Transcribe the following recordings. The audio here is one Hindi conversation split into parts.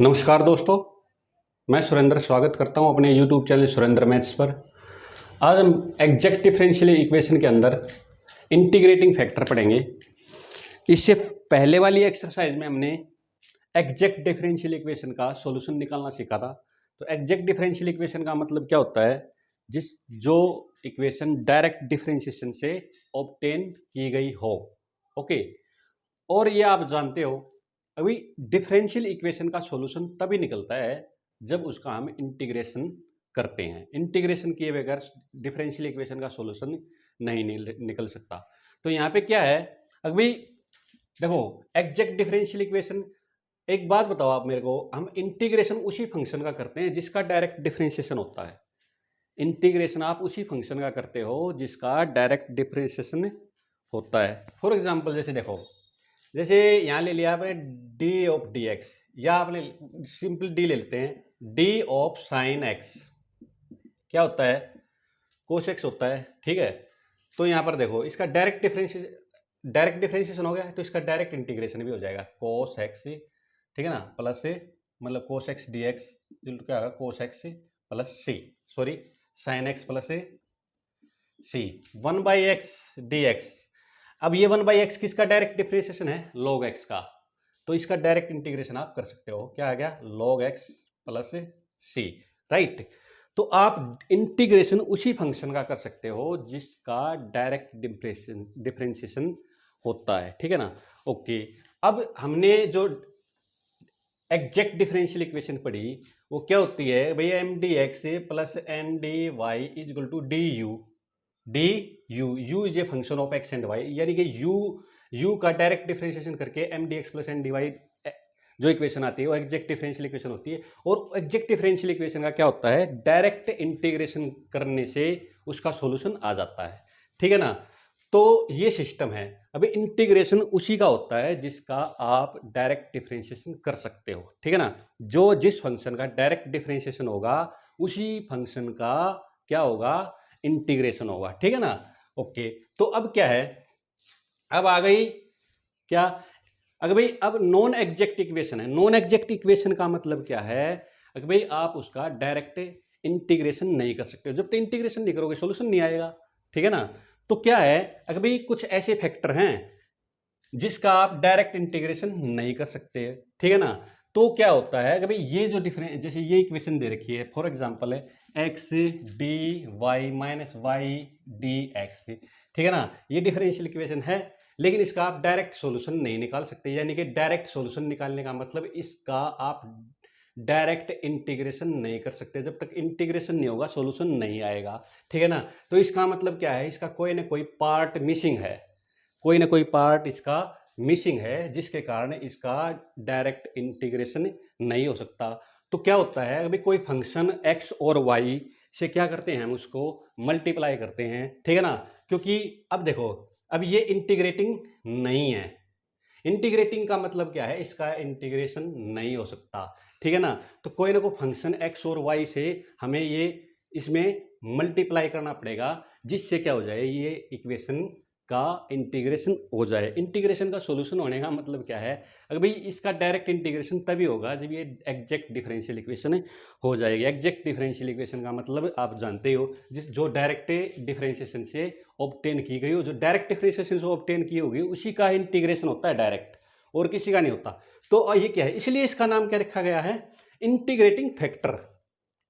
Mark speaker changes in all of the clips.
Speaker 1: नमस्कार दोस्तों, मैं सुरेंद्र स्वागत करता हूं अपने YouTube चैनल सुरेंद्र मैथ्स पर। आज हम एग्जैक्ट डिफरेंशियल इक्वेशन के अंदर इंटीग्रेटिंग फैक्टर पढ़ेंगे। इससे पहले वाली एक्सरसाइज में हमने एग्जैक्ट डिफरेंशियल इक्वेशन का सॉल्यूशन निकालना सीखा था। तो एग्जैक्ट डिफरेंशियल इक्वेशन का मतलब क्या होता है? जो इक्वेशन डायरेक्ट डिफरेंशिएशन से ऑब्टेन की गई हो। ओके, और ये आप जानते हो अभी डिफरेंशियल इक्वेशन का सॉल्यूशन तभी निकलता है जब उसका हम इंटीग्रेशन करते हैं। इंटीग्रेशन किए बगैर डिफरेंशियल इक्वेशन का सॉल्यूशन नहीं निकल सकता। तो यहाँ पे क्या है, अभी देखो एग्जैक्ट डिफरेंशियल इक्वेशन, एक बात बताओ आप मेरे को, हम इंटीग्रेशन उसी फंक्शन का करते हैं जिसका डायरेक्ट डिफरेंशिएशन होता है। इंटीग्रेशन आप उसी फंक्शन का करते हो जिसका डायरेक्ट डिफरेंशिएशन होता है। फॉर एग्जाम्पल जैसे देखो, जैसे यहाँ ले लिया आपने डी ऑफ डी एक्स, या आपने सिंपल डी ले लेते हैं, डी ऑफ साइन एक्स क्या होता है? कोस एक्स होता है। ठीक है, तो यहाँ पर देखो इसका डायरेक्ट डिफरेंशिएशन हो गया, तो इसका डायरेक्ट इंटीग्रेशन भी हो जाएगा। कोस एक्स, ठीक है ना, प्लस से मतलब कोस एक्स डी एक्स क्या होगा? कोस एक्स प्लस सी, सॉरी साइन एक्स प्लस सी, 1/x डी एक्स। अब ये 1/x किसका डायरेक्ट डिफरेंशिएशन है? log x का। तो इसका डायरेक्ट इंटीग्रेशन आप कर सकते हो। क्या आ गया? log x प्लस सी, राइट। तो आप इंटीग्रेशन उसी फंक्शन का कर सकते हो जिसका डायरेक्ट डिफरेंशिएशन होता है। ठीक है ना? ओके, अब हमने जो एग्जैक्ट डिफरेंशियल इक्वेशन पढ़ी वो क्या होती है भैया? M D X plus N D Y is equal to D U is a function of X and Y, यानी कि यू का डायरेक्ट डिफरेंशिएशन करके M D X plus N D Y जो इक्वेशन आती है वो एग्जैक्ट डिफरेंशियल इक्वेशन होती है। और एग्जैक्ट डिफरेंशियल इक्वेशन का क्या होता है? डायरेक्ट इंटीग्रेशन करने से उसका सॉल्यूशन आ जाता है। ठीक है ना? तो ये सिस्टम है। अभी इंटीग्रेशन उसी का होता है जिसका आप डायरेक्ट डिफरेंशिएशन कर सकते हो। ठीक है ना? जो जिस फंक्शन का डायरेक्ट डिफरेंशिएशन होगा उसी फंक्शन का क्या होगा? इंटीग्रेशन होगा। ठीक है ना? ओके, तो अब क्या है, अब आ गई क्या? अगर भाई अब नॉन एग्जैक्ट इक्वेशन है। नॉन एग्जैक्ट इक्वेशन का मतलब क्या है? अगर भाई आप उसका डायरेक्ट इंटीग्रेशन नहीं कर सकते। जब तक इंटीग्रेशन नहीं करोगे सॉल्यूशन नहीं आएगा। ठीक है ना? तो क्या है, अगर भाई कुछ ऐसे फैक्टर हैं जिसका आप डायरेक्ट इंटीग्रेशन नहीं कर सकते। ठीक है ना? तो क्या होता है, अगर भाई ये जो डिफरेंस, जैसे ये इक्वेशन दे रखी है, फॉर एग्जांपल है X D Y minus Y D X. ठीक है ना? ये डिफरेंशियल इक्वेशन है, लेकिन इसका आप डायरेक्ट सॉल्यूशन नहीं निकाल सकते। यानी कि डायरेक्ट सॉल्यूशन निकालने का मतलब इसका आप डायरेक्ट इंटीग्रेशन नहीं कर सकते। जब तक इंटीग्रेशन नहीं होगा सॉल्यूशन नहीं आएगा। ठीक है ना? तो इसका मतलब क्या है, इसका कोई ना कोई पार्ट मिसिंग है, कोई ना कोई पार्ट इसका मिसिंग है, जिसके कारण इसका डायरेक्ट इंटीग्रेशन नहीं हो सकता। तो क्या होता है, अभी कोई फंक्शन x और y से क्या करते हैं, हम उसको मल्टीप्लाई करते हैं। ठीक है ना? क्योंकि अब देखो, अब ये इंटीग्रेटिंग नहीं है। इंटीग्रेटिंग का मतलब क्या है, इसका इंटीग्रेशन नहीं हो सकता। ठीक है ना? तो कोई ना कोई फंक्शन x और y से हमें ये इसमें मल्टीप्लाई करना पड़ेगा, जिससे क्या हो जाए, ये इक्वेशन का इंटीग्रेशन हो जाए। इंटीग्रेशन का सॉल्यूशन होने का मतलब क्या है, अगर भाई इसका डायरेक्ट इंटीग्रेशन तभी होगा जब ये एग्जैक्ट डिफरेंशियल इक्वेशन हो जाएगी। एग्जैक्ट डिफरेंशियल इक्वेशन का मतलब आप जानते हो, जो डायरेक्ट डिफरेंशिएशन से ऑब्टेन की गई हो, जो डायरेक्ट डिफरेंशिएशन से ऑब्टेन की होगी उसी का इंटीग्रेशन होता है डायरेक्ट, और किसी का नहीं होता। तो ये क्या है, इसलिए इसका नाम क्या रखा गया है? Integrating factor.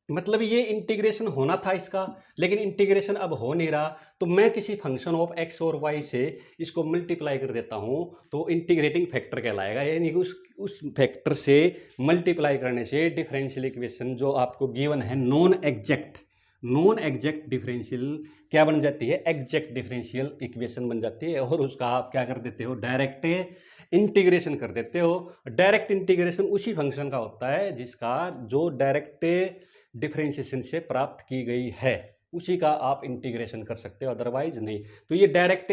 Speaker 1: मतलब ये इंटीग्रेशन होना था इसका, लेकिन इंटीग्रेशन अब हो नहीं रहा, तो मैं किसी फंक्शन ऑफ एक्स और वाई से इसको मल्टीप्लाई कर देता हूं, तो इंटीग्रेटिंग फैक्टर कहलाएगा। यानी कि उस फैक्टर से मल्टीप्लाई करने से डिफरेंशियल इक्वेशन जो आपको गिवन है नॉन एग्जैक्ट डिफरेंशियल क्या बन जाती है? एग्जैक्ट डिफरेंशियल इक्वेशन बन जाती है, और उसका आप क्या कर देते हो? डायरेक्ट इंटीग्रेशन कर देते हो। डायरेक्ट इंटीग्रेशन उसी फंक्शन का होता है जिसका जो डायरेक्ट डिफरेंशिएशन से प्राप्त की गई है, उसी का आप इंटीग्रेशन कर सकते हो, अदरवाइज नहीं। तो ये डायरेक्ट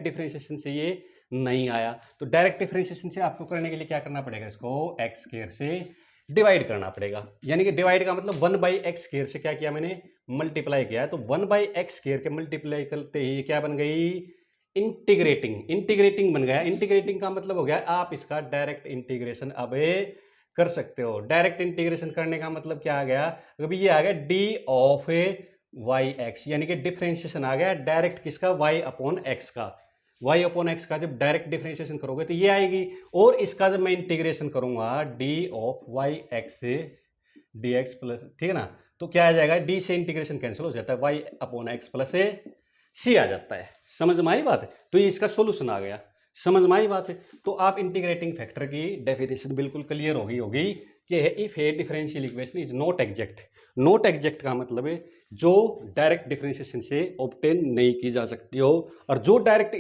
Speaker 1: डिफरेंशिएशन से ये नहीं आया। तो डायरेक्ट डिफरेंशिएशन से आपको करने के लिए क्या करना पड़ेगा? इसको एक्स स्क्वायर से डिवाइड करना पड़ेगा। यानी कि डिवाइड का मतलब 1/x स्क्वायर से क्या किया मैंने? मल्टीप्लाई किया है। तो 1/x स्क्वायर के मल्टीप्लाई करते ही क्या बन गई? इंटीग्रेटिंग बन गया। इंटीग्रेटिंग का मतलब हो गया आप इसका डायरेक्ट इंटीग्रेशन अब कर सकते हो। डायरेक्ट इंटीग्रेशन करने का मतलब क्या आ गया, अभी ये आ गया डी ऑफ वाई एक्स, यानी कि डिफरेंशिएशन आ गया डायरेक्ट किसका, वाई अपॉन एक्स का। वाई अपॉन एक्स का जब डायरेक्ट डिफरेंशिएशन करोगे तो ये आएगी, और इसका जब मैं इंटीग्रेशन करूंगा D of Y X D X plus, ठीक है ना, तो क्या आ जाएगा, डी से इंटीग्रेशन कैंसिल हो जाता है, वाई अपॉन एक्स प्लस सी आ जाता है। समझ में आई बात है, तो ये इसका सोल्यूशन आ गया। समझ में आई बात है, तो आप इंटीग्रेटिंग फैक्टर की डेफिनेशन बिल्कुल क्लियर होगी कि if A differential equation is not exact. Not exact का मतलब है जो डायरेक्ट डिफरेंशिएशन से ऑब्टेन नहीं की जा सकती हो, और जो डायरेक्ट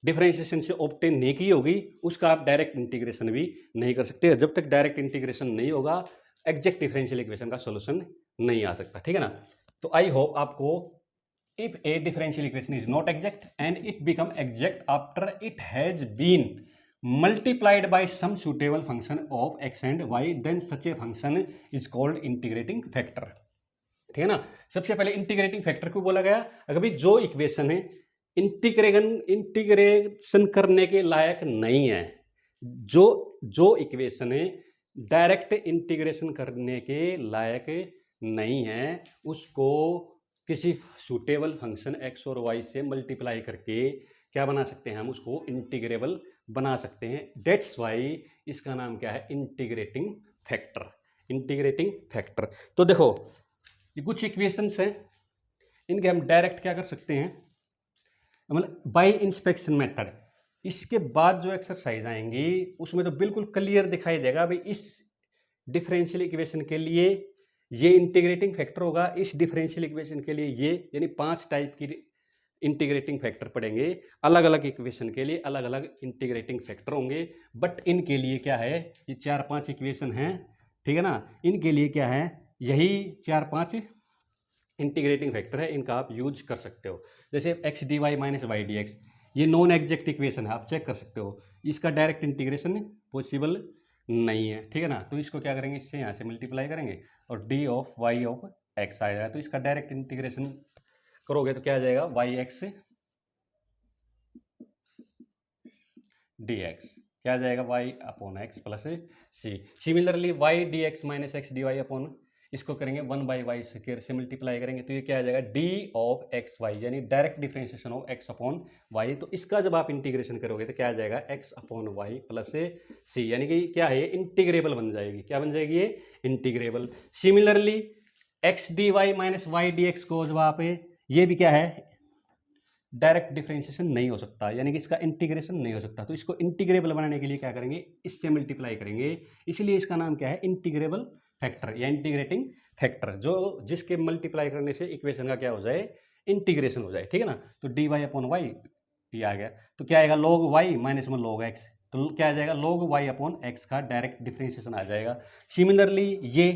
Speaker 1: डिफरेंशिएशन से ऑब्टेन नहीं की होगी उसका आप डायरेक्ट इंटीग्रेशन भी नहीं कर सकते। जब तक डायरेक्ट इंटीग्रेशन नहीं होगा एग्जैक्ट डिफरेंशियल इक्वेशन का सोल्यूशन नहीं आ सकता, ठीक है ना। तो आई होप आपको, if a differential equation is not exact and it become exact after it has been multiplied by some suitable function of x and y, then such a function is called integrating factor। ठीक है ना, सबसे पहले इंटीग्रेटिंग फैक्टर क्यों बोला गया, अगर जो इक्वेशन है इंटीग्रेशन करने के लायक नहीं है, जो इक्वेशन है डायरेक्ट इंटीग्रेशन करने के लायक नहीं है, उसको किसी सूटेबल फंक्शन x और y से मल्टीप्लाई करके क्या बना सकते हैं, हम उसको इंटीग्रेबल बना सकते हैं। डेट्स वाई इसका नाम क्या है, इंटीग्रेटिंग फैक्टर। इंटीग्रेटिंग फैक्टर, तो देखो ये कुछ इक्वेशंस हैं, इनके हम डायरेक्ट क्या कर सकते हैं, मतलब बाय इंस्पेक्शन मेथड। इसके बाद जो एक्सरसाइज आएंगी उसमें तो बिल्कुल क्लियर दिखाई देगा भाई इस डिफरेंशियल इक्वेशन के लिए ये इंटीग्रेटिंग फैक्टर होगा, इस डिफरेंशियल इक्वेशन के लिए ये, यानी 5 टाइप की इंटीग्रेटिंग फैक्टर पड़ेंगे। अलग अलग इक्वेशन के लिए अलग अलग इंटीग्रेटिंग फैक्टर होंगे, बट इनके लिए क्या है, ये 4-5 इक्वेशन हैं, ठीक है ना, इनके लिए क्या है, यही 4-5 इंटीग्रेटिंग फैक्टर है, इनका आप यूज कर सकते हो। जैसे X D Y minus Y D X, ये नॉन एग्जैक्ट इक्वेशन है, आप चेक कर सकते हो, इसका डायरेक्ट इंटीग्रेशन पॉसिबल नहीं है, ठीक है ना। तो इसको क्या करेंगे, इससे यहाँ से मल्टीप्लाई करेंगे और D of Y of X आएगा, तो इसका डायरेक्ट इंटीग्रेशन करोगे तो क्या आ जाएगा, वाई एक्स डी एक्स, क्या आ जाएगा, Y upon X plus C. Similarly Y D x minus X D Y upon, इसको करेंगे 1/y स्क्वायर से मल्टीप्लाई करेंगे तो ये क्या आ जाएगा, डी ऑफ एक्स वाई, यानी direct differentiation of X upon Y. तो इसका जब आप इंटीग्रेशन करोगे तो क्या आ जाएगा, एक्स अपॉन वाई प्लस सी, यानी कि क्या है, इंटीग्रेबल बन जाएगी। क्या बन जाएगी, ये integrable. Similarly X D Y minus Y D X को जब आप, ये भी क्या है, डायरेक्ट डिफरेंशिएशन नहीं हो सकता, यानी कि इसका इंटीग्रेशन नहीं हो सकता। तो इसको इंटीग्रेबल बनाने के लिए क्या करेंगे, इससे मल्टीप्लाई करेंगे, इसलिए इसका नाम क्या है, इंटीग्रेबल फैक्टर या इंटीग्रेटिंग फैक्टर, जो जिसके मल्टीप्लाई करने से इक्वेशन का क्या हो जाए, इंटीग्रेशन हो जाए, ठीक है ना। तो डी वाई अपॉन वाई ये आ गया, तो क्या आएगा, लॉग वाई माइनस में लॉग एक्स, तो क्या आ जाएगा, लॉग वाई अपॉन एक्स का डायरेक्ट डिफरेंशिएशन आ जाएगा। सिमिलरली ये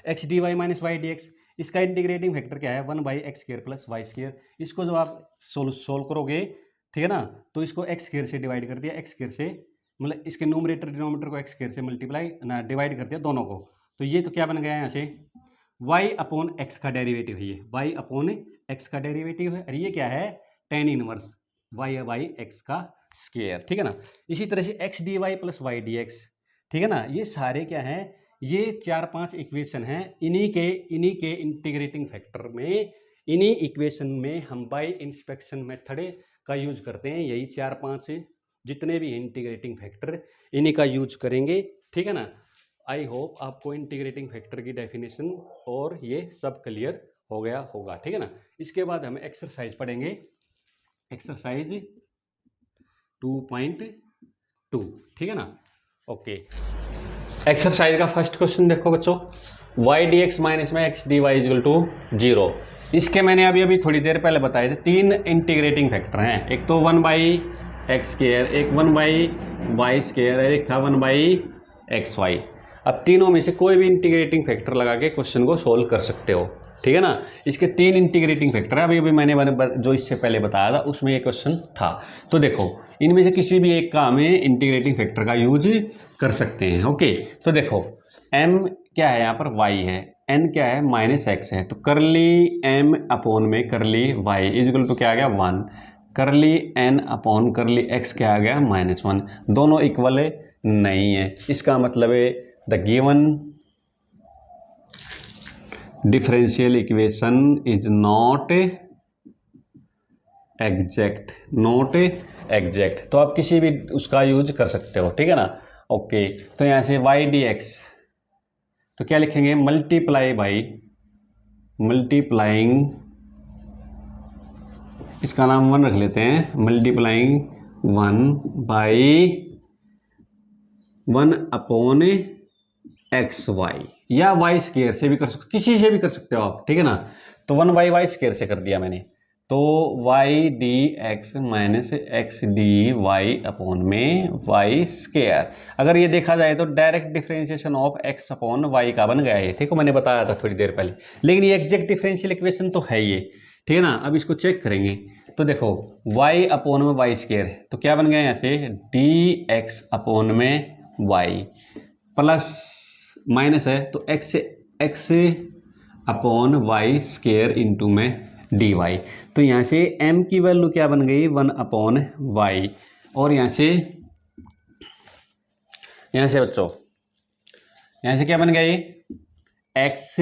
Speaker 1: X D Y minus Y D X, इसका इंटीग्रेटिंग फैक्टर क्या है, 1/x square plus Y square. इसको जब आप सोल्व करोगे, ठीक है ना, तो इसको एक्स स्क्वायर से डिवाइड कर दिया, एक्स स्क्वायर से मतलब इसके न्यूमरेटर डिनोमिनेटर को एक्स स्क्वायर से मल्टीप्लाई ना डिवाइड कर दिया दोनों को, तो ये तो क्या बन गया यहाँ से, y अपॉन एक्स का डेरिवेटिव है, ये y अपॉन एक्स का डेरिवेटिव है, और ये क्या है, tan inverse y by X का स्क्वायर, ठीक है ना। इसी तरह से X D Y plus Y D X, ठीक है ना, ये सारे क्या हैं, ये 4-5 इक्वेशन हैं, इन्हीं के इंटीग्रेटिंग फैक्टर में, इन्हीं इक्वेशन में हम बाय इंस्पेक्शन मेथड का यूज करते हैं। यही 4-5 जितने भी इंटीग्रेटिंग फैक्टर इन्हीं का यूज करेंगे, ठीक है ना। आई होप आपको इंटीग्रेटिंग फैक्टर की डेफिनेशन और ये सब क्लियर हो गया होगा, ठीक है ना। इसके बाद हम एक्सरसाइज पढ़ेंगे, एक्सरसाइज 2.2, ठीक है ना। ओके, एक्सरसाइज का फर्स्ट क्वेश्चन देखो बच्चों, वाई डी एक्स माइनस में X D Y equal to 0। इसके मैंने अभी थोड़ी देर पहले बताए थे 3 इंटीग्रेटिंग फैक्टर हैं, एक तो 1/x स्क्वायर, एक 1/y स्क्वायर, एक था 1/xy। अब तीनों में से कोई भी इंटीग्रेटिंग फैक्टर लगा के क्वेश्चन को सोल्व कर सकते हो, ठीक है ना। इसके 3 इंटीग्रेटिंग फैक्टर है, अभी मैंने जो इससे पहले बताया था उसमें ये क्वेश्चन था। तो देखो इनमें से किसी भी एक का हमें इंटीग्रेटिंग फैक्टर का यूज कर सकते हैं। ओके, तो देखो m क्या है, यहाँ पर y है, n क्या है, -x है, तो करली m अपॉन में करली y इक्वल टू क्या आ गया 1, करली n अपॉन करली x क्या आ गया -1, दोनों इक्वल है, नहीं है। इसका मतलब है the given differential equation is not exact, not exact. तो आप किसी भी उसका यूज कर सकते हो, ठीक है ना। ओके, तो यहाँ से वाई डी एक्स, तो क्या लिखेंगे, मल्टीप्लाई बाई, मल्टीप्लाइंग, इसका नाम 1 रख लेते हैं, multiplying 1 by 1 upon X Y, या वाई स्केयर से भी कर सकते, किसी से भी कर सकते हो आप, ठीक है ना। तो 1 बाई वाई स्केयर से कर दिया मैंने, तो Y D x minus X D Y upon में वाई स्केयर। अगर ये देखा जाए तो direct differentiation of X upon Y का बन गया है, ठीक है, मैंने बताया था थोड़ी देर पहले। लेकिन ये एग्जैक्ट डिफरेंशियल इक्वेशन तो है ये, ठीक है ना। अब इसको चेक करेंगे तो देखो y अपॉन में वाई स्केयर, तो क्या बन गया यहाँ से डी एक्स अपॉन में वाई, प्लस माइनस है तो X upon Y square into में डी वाई। तो यहाँ से m की वैल्यू क्या बन गई 1 अपॉन वाई, और यहाँ से बच्चों यहाँ से क्या बन गई x,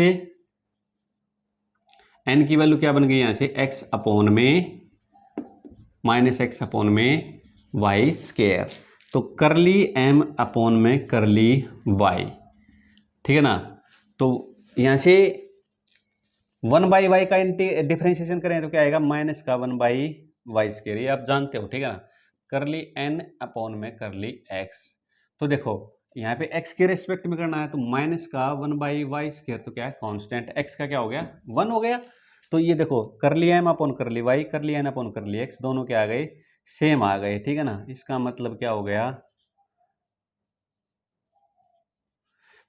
Speaker 1: n की वैल्यू क्या बन गई यहाँ से x अपॉन में माइनस एक्स अपॉन में वाई स्केयर, तो करली m अपॉन में करली y, ठीक है ना। तो यहाँ से 1 बाई वाई का डिफरेंशिएशन करें तो क्या आएगा माइनस का 1 बाई वाई स्केयर, ये आप जानते हो, ठीक है ना। करली n अपॉन में करली x, तो देखो यहाँ पे x के रेस्पेक्ट में करना है, तो माइनस का 1 बाई वाई स्केयर, तो क्या है कांस्टेंट x का क्या हो गया 1 हो गया। तो ये देखो करली m अपॉन करली y, करली n अपॉन करली x, दोनों क्या आ गए सेम आ गए, ठीक है ना। इसका मतलब क्या हो गया,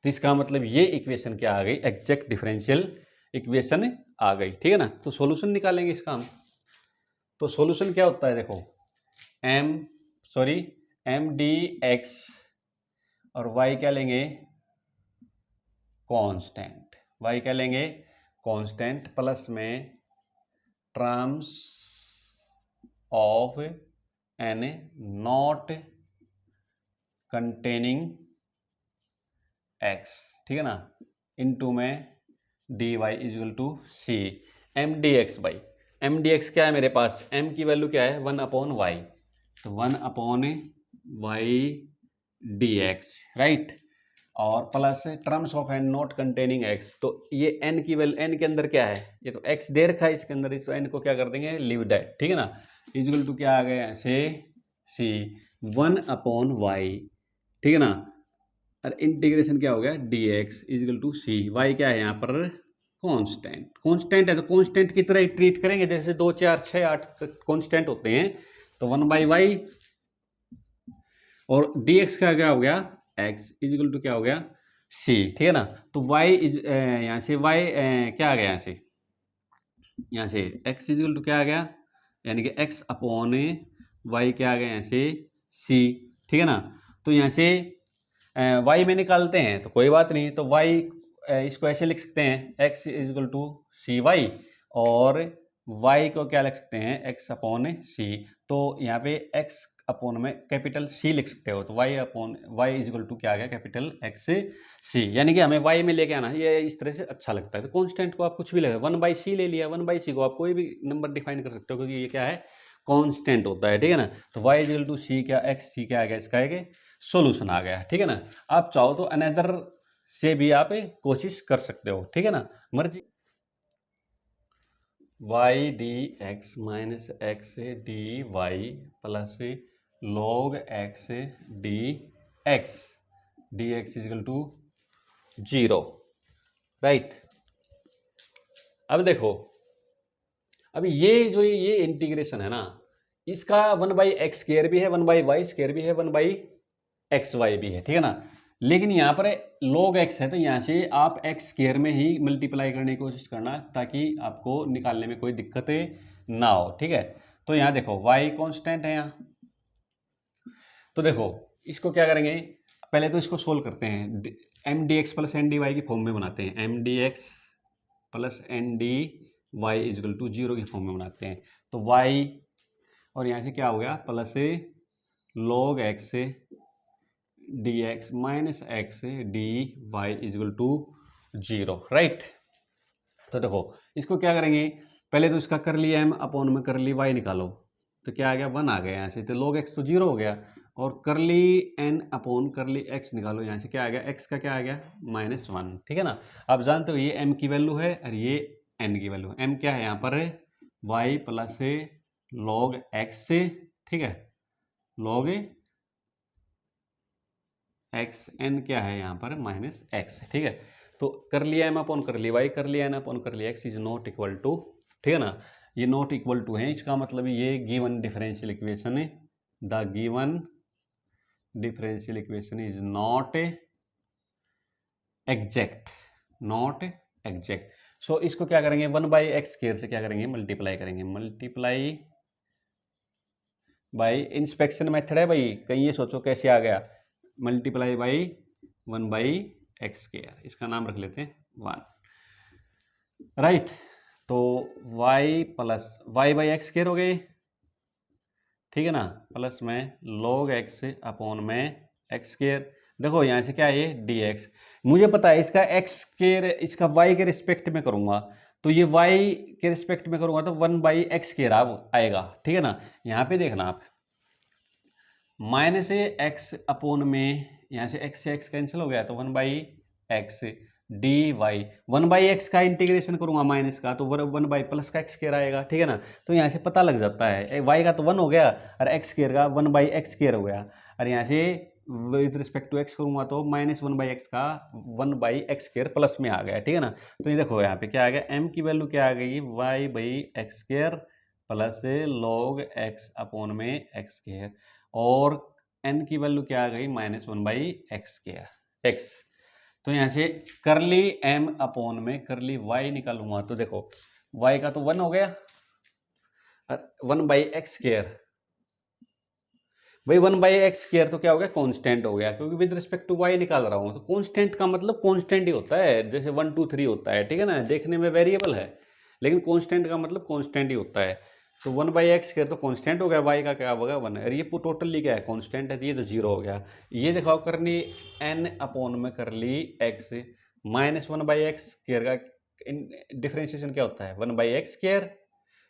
Speaker 1: तो इसका मतलब ये इक्वेशन क्या आ गई एग्जैक्ट डिफरेंशियल इक्वेशन आ गई, ठीक है ना। तो सॉल्यूशन निकालेंगे इसका हम, तो सॉल्यूशन क्या होता है देखो एम डी एक्स और y क्या लेंगे कांस्टेंट, y क्या लेंगे कांस्टेंट, प्लस में terms of N not containing x, ठीक है ना, इनटू में D Y equal to C M D X by M D X क्या है मेरे पास, m की वैल्यू क्या है 1 अपॉन वाई, तो 1 upon Y D X, right, और plus terms of N not containing x, तो ये n की वैल्यू, n के अंदर क्या है, ये तो x दे रखा है इसके अंदर, इस n को क्या कर देंगे लीव दैट, ठीक है ना, इजल टू क्या आ गया ऐसे c 1 अपॉन वाई, ठीक है ना, और इंटीग्रेशन क्या हो गया D X equal to C, Y क्या है यहाँ पर कांस्टेंट, कांस्टेंट है तो कांस्टेंट की तरह ही ट्रीट करेंगे, जैसे 2 4 6 8 कांस्टेंट होते हैं, तो 1 बाई वाई और डी एक्स का क्या हो गया एक्स इजिकल टू क्या हो गया सी, ठीक है ना। तो वाई यहाँ से वाई क्या आ गया यहाँ से एक्स इजिकल टू क्या आ गया, यानी कि एक्स अपॉन वाई क्या आ गया यहाँ से सी, ठीक है ना। तो यहाँ से वाई में निकालते हैं तो कोई बात नहीं, तो वाई इसको ऐसे लिख सकते हैं X is equal to C Y, और वाई को क्या लिख सकते हैं एक्स अपॉन सी, तो यहाँ पे एक्स अपॉन में कैपिटल सी लिख सकते हो, तो Y upon Y is equal to क्या आ गया कैपिटल एक्स सी, यानी कि हमें वाई में लेके आना, ये इस तरह से अच्छा लगता है। तो कॉन्स्टेंट को आप कुछ भी लगा 1 बाई सी ले लिया, 1 बाई सी को आप कोई भी नंबर डिफाइन कर सकते हो, क्योंकि ये क्या है कांस्टेंट होता है, ठीक है ना। तो y इक्वल टू सी क्या एक्स सी क्या आ गया, इसका एक सोल्यूशन आ गया, ठीक है ना। आप चाहो तो अनदर से भी आप कोशिश कर सकते हो, ठीक है ना, मर्जी। y D x minus X D Y plus log X D X is equal to 0, right. अब देखो अब ये जो ये इंटीग्रेशन है ना, इसका 1 बाई एक्स स्क्वायर भी है, 1 बाई वाई स्क्वायर भी है, 1 बाई एक्स वाई भी है, ठीक है ना। लेकिन यहाँ पर log x है, तो यहाँ से आप एक्स स्क्वायर में ही मल्टीप्लाई करने की कोशिश करना, ताकि आपको निकालने में कोई दिक्कत ना हो, ठीक है। तो यहाँ देखो y कांस्टेंट है यहाँ, तो देखो इसको क्या करेंगे, पहले तो इसको सोल्व करते हैं, M D X plus N D Y की फॉर्म में बनाते हैं, M D X plus N D Y equal to 0 की फॉर्म में बनाते हैं, तो y और यहाँ से क्या हो गया plus log x D x minus X D Y equal to 0, right. तो देखो इसको क्या करेंगे, पहले तो इसका कर लिया एम अपॉन में कर ली वाई निकालो, तो क्या आ गया 1 आ गया यहाँ से, तो log x तो 0 हो गया, और कर ली एन अपॉन कर ली एक्स निकालो, यहाँ से क्या आ गया x का क्या आ गया -1, ठीक है ना। आप जानते हो ये m की वैल्यू है और ये n की वैल्यू है। m क्या है यहाँ पर y प्लस log x से, ठीक है, log x, n क्या है यहाँ पर -x, ठीक है। तो कर लिया m अपॉन कर ली y, कर लिया n अपॉन कर लिया x is not equal to, ठीक है ना, ये नॉट इक्वल टू है, इसका मतलब ये गिवन डिफरेंशियल इक्वेशन है, the given differential equation is not exact, not exact. So इसको क्या करेंगे 1/x स्क्वायर से क्या करेंगे मल्टीप्लाई करेंगे, मल्टीप्लाई बाई, इंस्पेक्शन मेथड है भाई, कहीं ये सोचो कैसे आ गया, मल्टीप्लाई बाई 1/x स्क्वायर, इसका नाम रख लेते हैं 1, राइट। तो y प्लस y/x स्क्वायर हो गए, ठीक है ना, प्लस में log x अपॉन में x स्क्वायर। देखो यहाँ से क्या है ये dx, मुझे पता है इसका x स्क्वायर, इसका y के रिस्पेक्ट में करूँगा, तो ये y के रिस्पेक्ट में करूँगा तो 1/x स्क्वायर आएगा, ठीक है ना। यहाँ पे देखना आप, माइनस x अपॉन में, यहाँ से x से x कैंसिल हो गया, तो 1/x डी वाई, 1/x का इंटीग्रेशन करूंगा माइनस का, तो 1 प्लस का x स्क्वायर आएगा, ठीक है ना। तो यहाँ से पता लग जाता है y का तो 1 हो गया और x स्क्वायर का 1/x स्क्वायर हो गया, और यहाँ से विद रिस्पेक्ट टू x करूंगा तो -1/x का 1/x स्क्वायर प्लस में आ गया, ठीक है ना। तो ये देखो यहाँ पे क्या आ गया, m की वैल्यू क्या आ गई y/x square plus log x upon में x स्क्वायर, और n की वैल्यू क्या आ गई -1/x स्क्वायर x। तो यहाँ से करली m अपॉन में करली y निकालूंगा, तो देखो y का तो 1 हो गया, 1/x स्क्वायर, भाई 1/x स्क्वायर तो क्या हो गया कांस्टेंट हो गया, क्योंकि विद रिस्पेक्ट टू y निकाल रहा हूँ, तो कांस्टेंट का मतलब कांस्टेंट ही होता है, जैसे 1 2 3 होता है, ठीक है ना, देखने में वेरिएबल है लेकिन कांस्टेंट का मतलब कांस्टेंट ही होता है। तो 1/x स्क्वायर तो कांस्टेंट हो गया, y का क्या होगा 1, और ये टोटली क्या है कांस्टेंट है, तो ये तो 0 हो गया। ये दिखाओ करनी n अपॉन में कर ली x -1/x स्क्वायर का डिफरेंशिएशन क्या होता है 1/x स्क्वायर,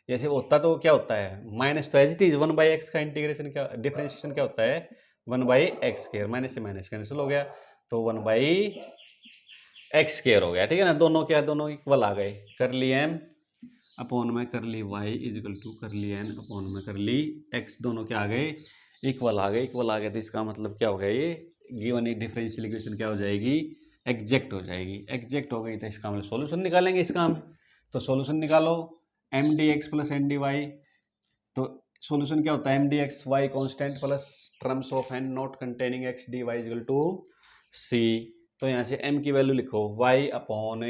Speaker 1: जैसे होता तो क्या होता है माइनस, तो एज इट इज 1/x का इंटीग्रेशन क्या डिफरेंशिएशन क्या होता है 1/x स्क्वायर, माइनस से माइनस कैंसिल हो गया, तो 1/x स्क्वायर हो गया, ठीक है ना। दोनों क्या, दोनों इक्वल आ गए, कर ली m अपॉन में कर ली y इजिकल टू कर ली n अपॉन में कर ली x, दोनों क्या आ गए इक्वल आ गए, इक्वल आ गए, तो इसका मतलब क्या हो गया, ये गिवन एक डिफरेंशियल इक्वेशन क्या हो जाएगी एग्जैक्ट हो जाएगी, एग्जैक्ट हो गई तो इसका हम सॉल्यूशन निकालेंगे इसका हम। तो सॉल्यूशन निकालो M D X plus N D Y, तो सॉल्यूशन क्या होता है M D X Y constant plus terms of N not containing X D Y is equal to C. तो यहाँ से m की वैल्यू लिखो y upon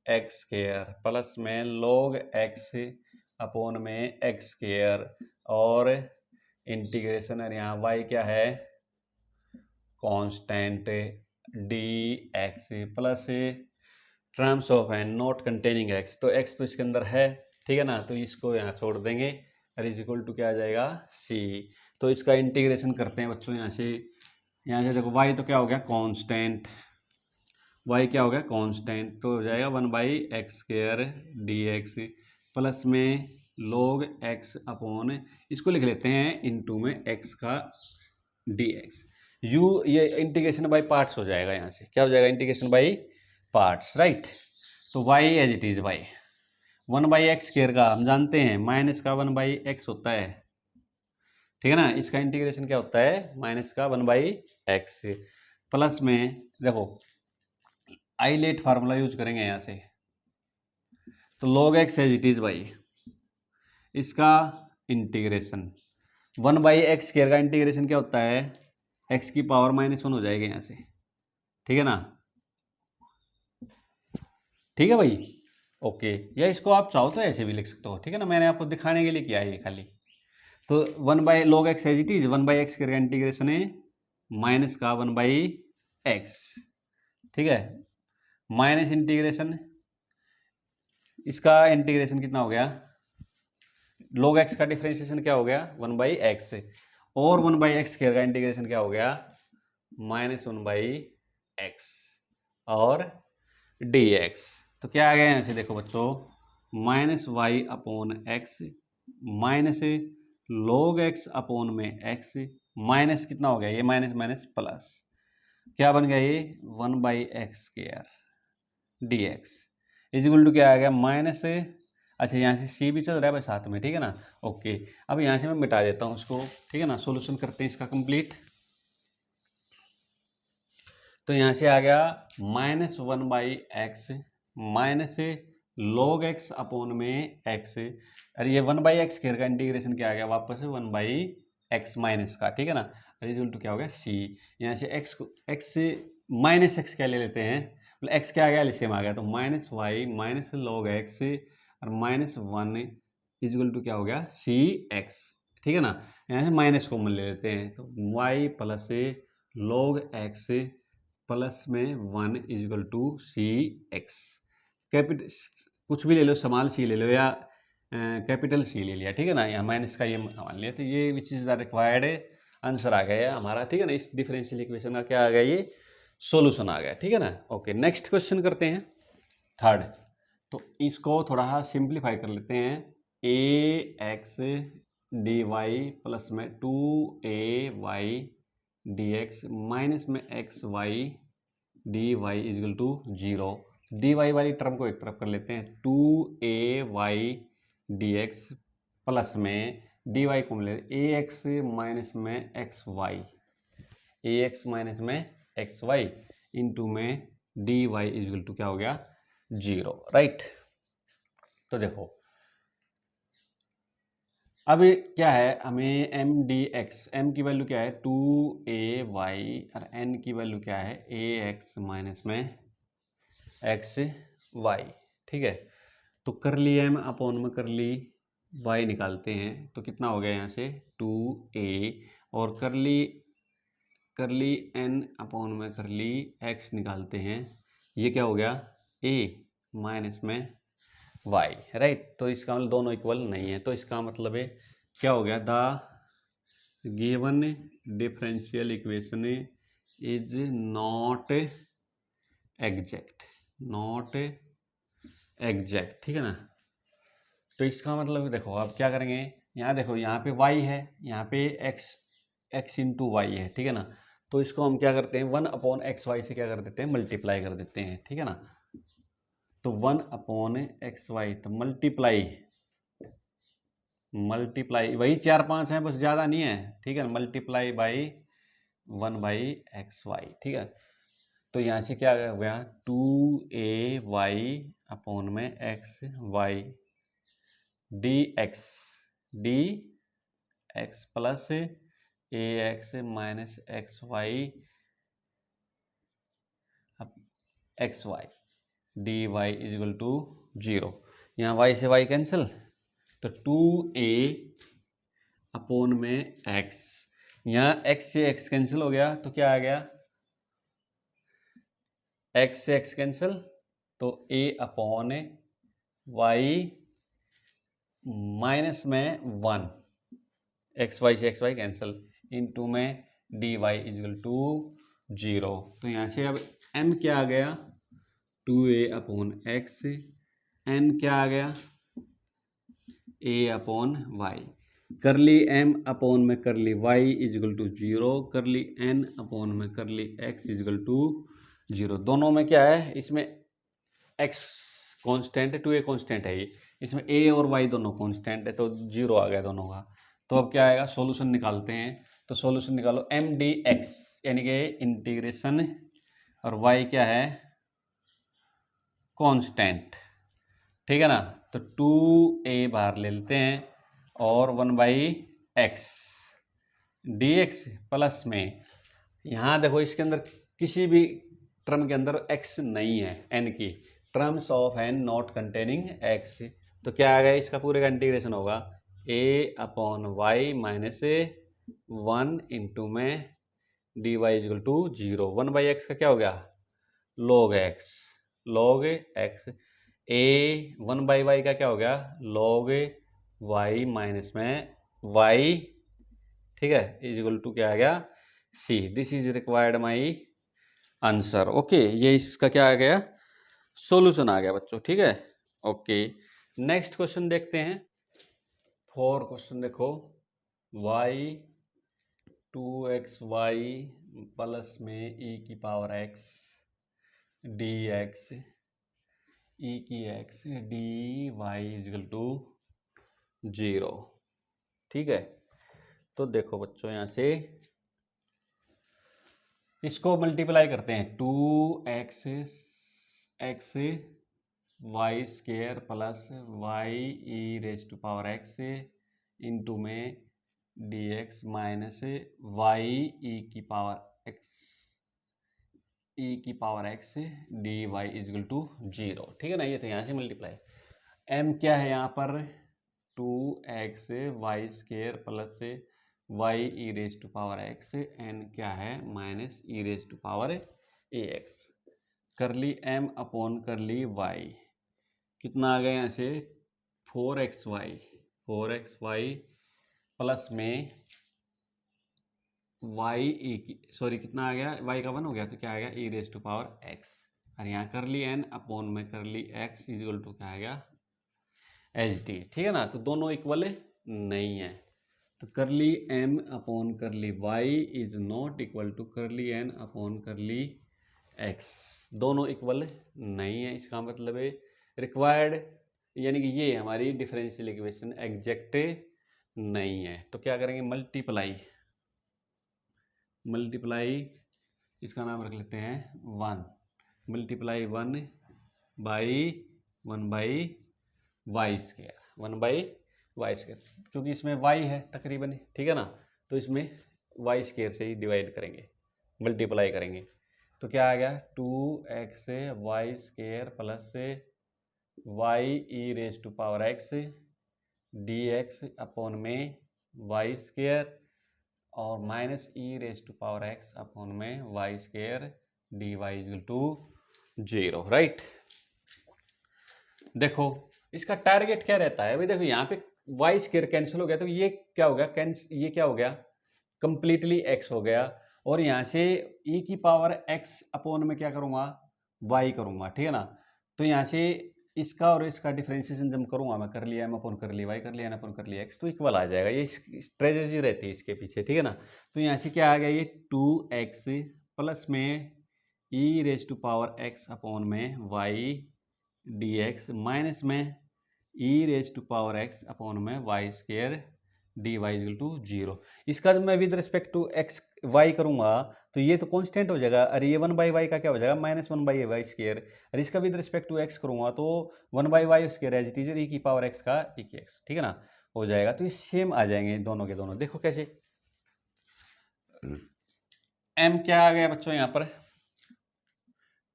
Speaker 1: X square plus में log x अपॉन में एक्स स्क्वायर, और इंटीग्रेशन, और यहाँ y क्या है constant D X plus terms of N not containing x, तो x तो इसके अंदर है, ठीक है ना, तो इसको यहाँ छोड़ देंगे और इज इक्वल टू क्या आ जाएगा c। तो इसका इंटीग्रेशन करते हैं बच्चों, यहाँ से देखो y तो क्या हो गया कांस्टेंट, y क्या हो गया कांस्टेंट, तो हो जाएगा 1/x square d X plus में log x अपॉन, इसको लिख लेते हैं इनटू में x का dx, ये इंटीग्रेशन बाय पार्ट्स हो जाएगा, यहाँ से क्या हो जाएगा इंटीग्रेशन बाय पार्ट्स, राइट। तो y as it is by 1/x square का हम जानते हैं माइनस का 1/x होता है, ठीक है ना, इसका इंटीग्रेशन क्या होता है माइनस का 1/x प्लस में देखो आइलेट फार्मूला यूज करेंगे यहाँ से, तो log x as it is by इसका इंटीग्रेशन 1/x स्क्वायर का इंटीग्रेशन क्या होता है x की पावर -1 हो जाएगा यहाँ से, ठीक है ना, ठीक है भाई, ओके। या इसको आप चाहो तो ऐसे भी लिख सकते हो, ठीक है ना, मैंने आपको दिखाने के लिए किया है ये खाली। तो 1/log x as it is 1/x का इंटीग्रेशन है माइनस का 1/x, ठीक है, माइनस इंटीग्रेशन, इसका इंटीग्रेशन कितना हो गया log x का डिफरेंशिएशन क्या हो गया 1/x, और 1/x स्क्वायर का इंटीग्रेशन क्या हो गया -1/x और dx। तो क्या आ गया यहाँ से देखो बच्चों, -y/x minus log x upon में x माइनस कितना हो गया, ये माइनस माइनस प्लस, क्या बन गया ये 1/x² dx is equal to क्या आ गया माइनस, अच्छा यहाँ से c भी चल रहा है भाई साथ में, ठीक है ना। ओके, अब यहाँ से मैं मिटा देता हूँ उसको, ठीक है ना। सॉल्यूशन करते हैं इसका कंप्लीट। तो यहाँ से आ गया -1/x minus log x upon में x, अरे ये 1/x घेर का इंटीग्रेशन क्या आ गया वापस 1/x माइनस का, ठीक है ना। रिजल्ट क्या हो गया c, यहाँ से x माइनस x क्या ले लेते हैं, मतलब x क्या आ गया एलसीएम आ गया, तो -y माइनस log x और -1 इजल टू क्या हो गया सी एक्स, ठीक है ना। यहाँ से माइनस कॉमन ले लेते हैं, तो y plus log x plus में 1 equal to C X. Capital कुछ भी ले लो, स्मॉल सी ले लो या कैपिटल सी ले लिया, ठीक है ना। यहाँ माइनस का ये मान लिया, तो ये which is the required answer आ गया हमारा, ठीक है ना। इस डिफरेंशियल इक्वेशन का क्या आ गया, ये सॉल्यूशन आ गया, ठीक है ना। ओके, नेक्स्ट क्वेश्चन करते हैं थर्ड। तो इसको थोड़ा सिंप्लीफाई कर लेते हैं, A X D Y plus में 2ay dx माइनस में X Y D Y equal to 0। D Y वाली टर्म को एक तरफ कर लेते हैं, 2ay dx प्लस में डी वाई को मिले ए एक्स माइनस में X Y, A X minus में एक्स वाई इंटू में डी वाई इजल टू क्या हो गया 0, राइट। तो देखो अब क्या है, हमें एम डी एक्स, एम की वैल्यू क्या है 2ay और एन की वैल्यू क्या है ए एक्स माइनस में एक्स वाई, ठीक है। तो कर ली एम अपॉन में कर ली वाई निकालते हैं, तो कितना हो गया यहाँ से 2a और कर ली एन अपॉन में कर ली एक्स निकालते हैं, ये क्या हो गया a माइनस में y, राइट। तो इसका मतलब दोनों इक्वल नहीं है, तो इसका मतलब है क्या हो गया, the given differential equation is not exact, not exact, ठीक है ना। तो इसका मतलब देखो अब क्या करेंगे, यहाँ देखो यहाँ पे y है, यहाँ पे x इंटू वाई है, ठीक है ना। तो इसको हम क्या करते हैं 1/xy से क्या कर देते हैं मल्टीप्लाई कर देते हैं, ठीक है ना। तो 1/xy तो मल्टीप्लाई वही 4-5 है, बस ज़्यादा नहीं है, ठीक है ना। मल्टीप्लाई बाई 1/xy, ठीक है। तो यहाँ से क्या हो गया 2ay अपॉन में X Y D X plus A X minus X Y X Y D Y equal to 0। यहाँ y से y कैंसिल, तो 2a अपॉन में x, यहाँ x से x कैंसिल हो गया, तो क्या आ गया x से x कैंसिल, तो a अपॉन y माइनस में 1 एक्स वाई से xy कैंसिल इंटू में डी वाई इजल टू 0। तो यहाँ से अब m क्या आ गया 2a अपॉन x, n क्या आ गया a अपॉन वाई, कर ली m अपॉन में कर ली y इजल टू 0, कर ली n अपॉन में कर ली x इजल टू 0। दोनों में क्या है, इसमें x कांस्टेंट है, 2a कांस्टेंट है, ये इसमें a और y दोनों कांस्टेंट है, तो 0 आ गया दोनों का। तो अब क्या आएगा सॉल्यूशन निकालते हैं, तो सॉल्यूशन निकालो एम डी एक्स यानी कि इंटीग्रेशन, और y क्या है कांस्टेंट, ठीक है ना। तो 2a बाहर ले लेते हैं और 1/x dx प्लस में, यहाँ देखो इसके अंदर किसी भी टर्म के अंदर x नहीं है, n की terms of n not containing x, तो क्या आ गया इसका पूरे का इंटीग्रेशन होगा a upon y minus 1 into में D Y equal to 0। 1/x का क्या हो गया log x, a 1/y का क्या हो गया log y माइनस में y, ठीक है, इजल टू क्या आ गया c, this is required my answer. Okay, ये इसका क्या आ गया, सॉल्यूशन आ गया बच्चों, ठीक है। ओके, नेक्स्ट क्वेश्चन देखते हैं। 4 क्वेश्चन देखो, y 2xy प्लस में e की पावर x dx e की x dy इजल टू 0, ठीक है। तो देखो बच्चों, यहाँ से इसको मल्टीप्लाई करते हैं, 2x x Y square plus Y E raise to power X into में D x minus Y E की power x D Y equal to 0, ठीक है ना। ये तो यहाँ से मल्टीप्लाई, m क्या है यहाँ पर 2x Y square plus Y E raise to power X, n क्या है minus E raise to power A X, curly m upon curly y, कितना आ गया यहाँ से 4xy प्लस में वाई ई की, सॉरी कितना आ गया, y का 1 हो गया तो क्या आ गया e raise to power x, और यहाँ कर ली n अपॉन में कर ली x इजल टू क्या आएगा एच डी, ठीक है ना। तो दोनों इक्वल नहीं है, तो कर ली m अपॉन कर ली y is not equal to कर ली n अपॉन कर ली x, दोनों इक्वल नहीं है। इसका मतलब है रिक्वायर्ड, यानी कि ये हमारी डिफरेंशियल इक्वेशन एग्जैक्ट नहीं है। तो क्या करेंगे, मल्टीप्लाई, इसका नाम रख लेते हैं 1, मल्टीप्लाई 1 बाई वाई स्केयर, क्योंकि इसमें y है तकरीबन, ठीक है ना। तो इसमें वाई स्केयर से ही डिवाइड करेंगे, मल्टीप्लाई करेंगे, तो क्या आ गया 2x Y square plus Y E raise to power x D x upon में वाई स्केयर और minus E raise to power x upon में Y square d Y equal to 0, right. देखो इसका टारगेट क्या रहता है, अभी देखो यहाँ पे वाई स्केयर कैंसिल हो गया, तो ये क्या हो गया, ये क्या हो गया, कंप्लीटली एक्स हो गया, और यहाँ से ई की पावर एक्स अपॉन में क्या करूँगा, वाई करूँगा, ठीक है ना। तो यहाँ से इसका और इसका डिफरेंशिएशन जब करूँगा मैं, कर लिया एम अपॉन कर लिया वाई, कर लिया एन अपॉन कर लिया एक्स, तो इक्वल आ जाएगा। ये स्ट्रेटजी रहती है इसके पीछे, ठीक है ना। तो यहाँ से क्या आ गया, ये 2x प्लस में e raise to power x upon में वाई डी एक्स माइनस में e raise to power x upon में Y square d Y equal to 0। इसका जब मैं with respect to x y करूँगा तो ये तो कांस्टेंट हो जाएगा, अरे ये 1/y का क्या हो जाएगा -1/y स्केयर, और इसका विद रिस्पेक्ट टू एक्स करूँगा तो 1/y square as it is e की पावर एक्स का ई की एक्स, ठीक है ना, हो जाएगा। तो ये सेम आ जाएंगे दोनों के दोनों। देखो कैसे, m क्या आ गया बच्चों यहाँ पर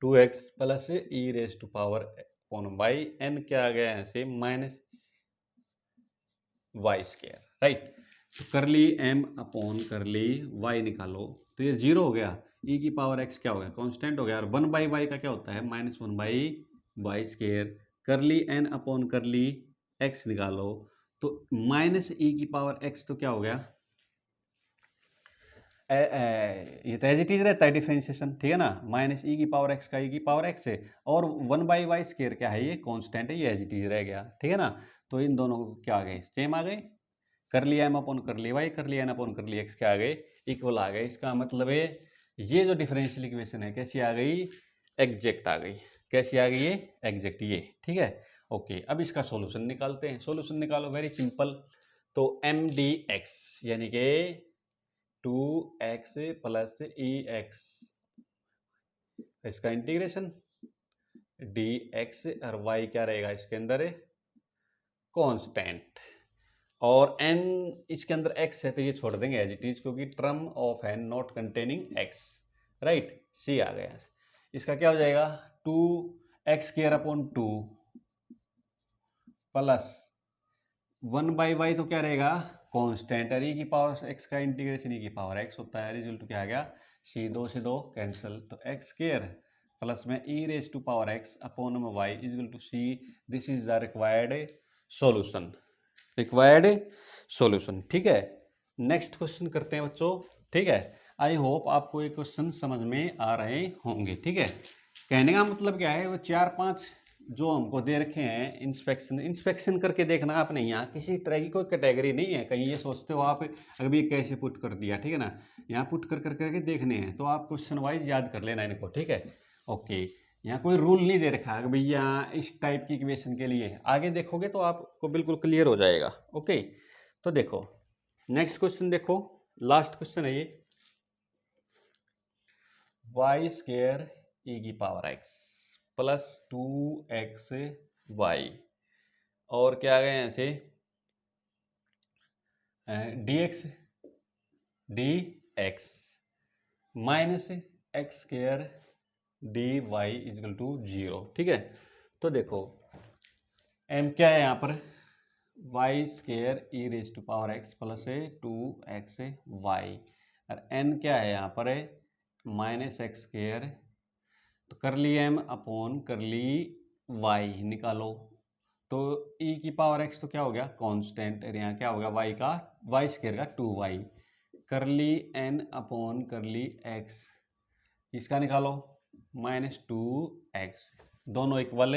Speaker 1: 2x plus E raise to power upon Y, n क्या आ गया यहाँ से माइनस वाई स्केयर, राइट। तो कर ली m अपॉन कर ली y निकालो, तो ये 0 हो गया, e की पावर x क्या हो गया, कांस्टेंट हो गया, और 1/y का क्या होता है -1/y स्केयर, कर ली n अपॉन कर ली x निकालो, तो माइनस e की पावर x तो क्या हो गया, ये तो एज इट इज रहता है डिफरेंशिएशन, ठीक है ना, माइनस ई की पावर एक्स का ई की पावर एक्स है, और 1/y स्केयर क्या है, ये कांस्टेंट है, ये एज इट इज रह गया, ठीक है ना। तो इन दोनों को क्या आ गए, सेम आ गए, कर लिया एम अपॉन कर लिया वाई, कर लिया एन अपॉन कर लिया एक्स, क्या आ गए, इक्वल आ गए। इसका मतलब है ये जो डिफरेंशियल इक्वेशन है कैसी आ गई, एग्जैक्ट आ गई। कैसी आ गई ये, एग्जैक्ट, ये ठीक है। ओके, अब इसका सॉल्यूशन निकालते हैं। सॉल्यूशन निकालो, वेरी सिंपल। तो एम डी एक्स यानी कि 2x प्लस ई एक्स, इसका इंटीग्रेशन dx, और y क्या रहेगा इसके अंदर, कांस्टेंट, और n इसके अंदर x है तो ये छोड़ देंगे एज इट इज, क्योंकि term of n not containing x, right. c आ गया, इसका क्या हो जाएगा 2x square upon 2 plus 1/y तो क्या रहेगा कांस्टेंट, और e की पावर x का इंटीग्रेशन e की पावर x होता है, रिजल्ट क्या आ गया c, 2 से 2 कैंसिल, तो x स्क्वायर प्लस में e raise to power x upon में y equal to c, this is the required solution, ठीक है। नेक्स्ट क्वेश्चन करते हैं बच्चों, ठीक है। आई होप आपको ये क्वेश्चन समझ में आ रहे होंगे। ठीक है, कहने का मतलब क्या है, वो 4-5 जो हमको दे रखे हैं इंस्पेक्शन करके देखना आपने। यहाँ किसी तरह की कोई कैटेगरी नहीं है, कहीं ये सोचते हो आप अभी कैसे पुट कर दिया, ठीक है ना, यहाँ पुट कर करके देखने हैं, तो आप क्वेश्चन वाइज याद कर लेना इनको। ठीक है, ओके, यहाँ कोई रूल नहीं दे रखा है भैया इस टाइप की इक्वेशन के लिए, आगे देखोगे तो आपको बिल्कुल क्लियर हो जाएगा। ओके, तो देखो नेक्स्ट क्वेश्चन, देखो लास्ट क्वेश्चन है ये, वाई स्क्वायर ई की power x plus 2x y, और क्या आ गए ऐसे dx minus x square dy equal to 0। ठीक है, तो देखो m क्या है यहाँ पर, y square e raise to power x plus 2x y, और n क्या है यहाँ पर माइनस एक्स स्क्वायर, तो कर ली m अपॉन कर ली y निकालो, तो e की पावर x तो क्या हो गया कांस्टेंट, यहाँ क्या होगा y का y स्क्वायर का 2y, कर ली n अपॉन कर ली x, इसका निकालो माइनस 2x, दोनों इक्वल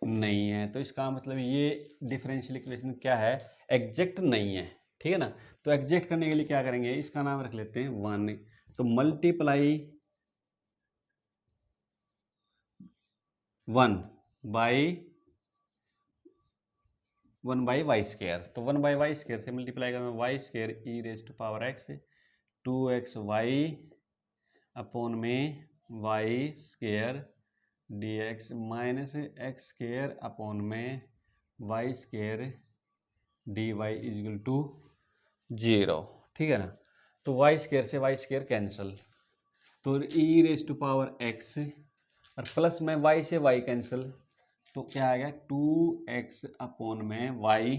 Speaker 1: नहीं है, तो इसका मतलब ये डिफरेंशियल इक्वेशन क्या है, एग्जैक्ट नहीं है। ठीक है ना, तो एग्जैक्ट करने के लिए क्या करेंगे, इसका नाम रख लेते हैं 1, तो मल्टीप्लाई 1 बाई वाई स्क्वायर, तो 1 बाई वाई स्क्वायर से मल्टीप्लाई करना, y square e raise to power x 2x y upon में y square d x minus x square upon में y square d Y equal to 0। ठीक है ना, तो वाई स्क्वायर से वाई स्क्वायर कैंसिल, तो e raise to power x और प्लस में वाई से वाई कैंसिल, तो क्या आ गया 2x अपॉन में y,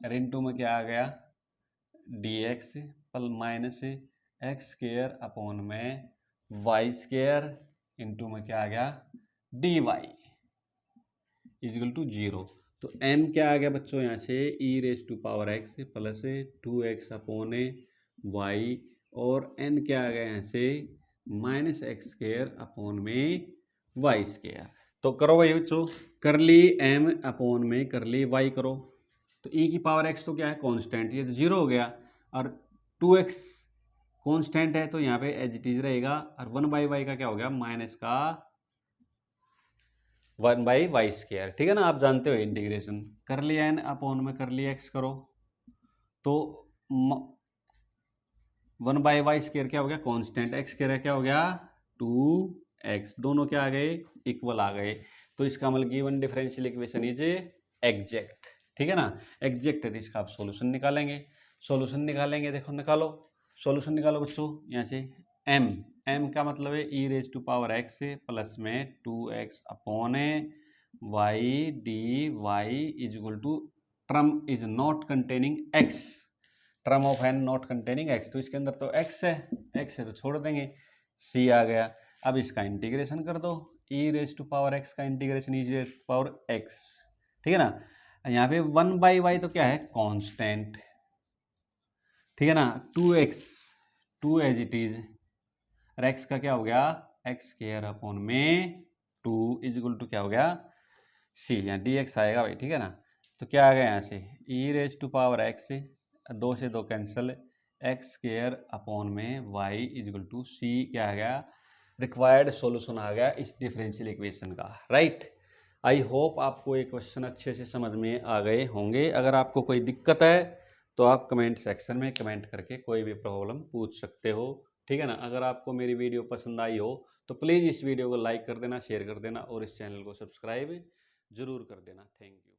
Speaker 1: और इंटू में क्या आ गया dx पल माइनस एक्स स्क्वायर अपॉन में वाई स्क्वायर, इंटू में क्या आ गया dy इजिकल टू 0। तो m क्या आ गया बच्चों यहाँ से e raise to power x plus 2x upon y, और n क्या आ गया यहाँ से माइनस एक्स स्क्वायर अपॉन में वाई स्क्वायर। तो करो भाई बच्चों, कर ली m अपॉन में कर ली y करो, तो e की पावर x तो क्या है कांस्टेंट, ये तो 0 हो गया, और 2x कांस्टेंट है तो यहाँ पे एज इट इज रहेगा, और 1 बाई वाई का क्या हो गया माइनस का 1 बाई वाई स्क्वायर। ठीक है ना, आप जानते हो इंटीग्रेशन, कर ली n अपॉन में कर ली x करो, तो 1 बाई वाई स्क्वायर क्या हो गया कांस्टेंट, x स्क्वायर क्या हो गया 2x, दोनों क्या आ गए इक्वल आ गए, तो इसका मतलब given differential equation is exact. ठीक है ना, एग्जैक्ट है, तो इसका आप सॉल्यूशन निकालेंगे, सॉल्यूशन निकालेंगे, देखो निकालो सॉल्यूशन निकालो बच्चों, यहाँ से m का मतलब है e raise to power x plus में 2x upon Y D Y is equal to term is not containing x, term of N not containing x, तो इसके अंदर तो x है तो छोड़ देंगे, c आ गया। अब इसका इंटीग्रेशन कर दो, e raise to power x का integration e raise to power x। ठीक है ना, यहाँ पे 1 बाई वाई तो क्या है कांस्टेंट, ठीक है ना, 2x 2 एज इट इज, और x का क्या हो गया एक्स स्क्वायर अपॉन में 2 इज इक्वल टू क्या हो गया c, यहाँ dx आएगा भाई। ठीक है ना, तो क्या आ गया यहाँ से e raise to power x, 2 से 2 कैंसिल, एक्स स्क्वायर अपॉन में y इजल टू सी, क्या आ गया रिक्वायर्ड सॉल्यूशन आ गया इस डिफरेंशियल इक्वेशन का। राइट, आई होप आपको ये क्वेश्चन अच्छे से समझ में आ गए होंगे। अगर आपको कोई दिक्कत है तो आप कमेंट सेक्शन में कमेंट करके कोई भी प्रॉब्लम पूछ सकते हो। ठीक है ना, अगर आपको मेरी वीडियो पसंद आई हो तो प्लीज़ इस वीडियो को लाइक कर देना, शेयर कर देना और इस चैनल को सब्सक्राइब जरूर कर देना। Thank you.